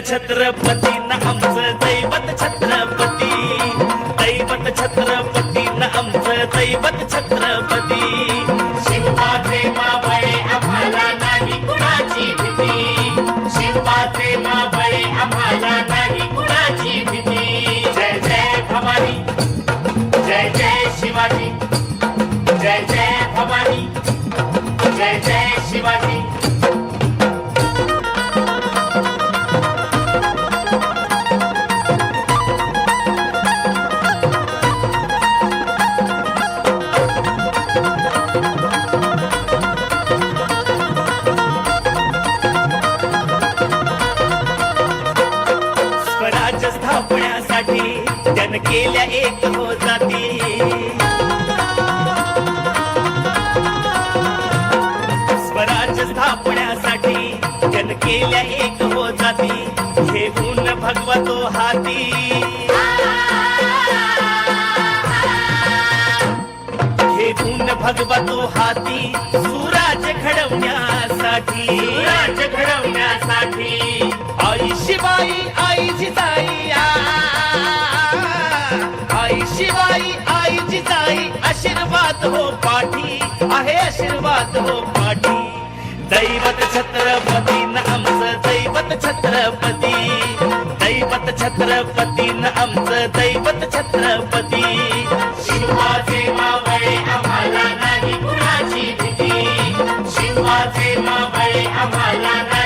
छत्रपती न आमचं दैवत छत्रपती, दैवत छत्रपती न आमचं दैवत छत्रपती. शिवाचे मावळे आम्हाला नाही कुणाची भीती, शिवाचे मावळे आम्हाला नाही कुणाची भीती. जय जय भवानी, जय जय शिवाजी, जय जय भवानी, जय जय शिवाजी. स्वराज्य स्थापण्यासाठी त्यानं केल्या एक हो जाती, स्वराज्य स्थापण्यासाठी त्यानं केल्या एक हो जाती. घेऊन भगवा तो हाती, घेऊन भगवा तो हाती. सुराज्य घडवण्यासाठी, राज्य घडवण्यासाठी आई शिवाई आई जिजाई, आई शिवाई आई जिजाई. आशीर्वाद हो पाठी आहे, आशीर्वाद हो पाठी. दैवत छत्रपती न आमचं दैवत छत्रपती, दैवत छत्रपती न आमचं दैवत छत्रपती. शिवाचे मावळे आम्हाला नाही कुणाची भीती, शिवाचे मावळे आम्हाला नाही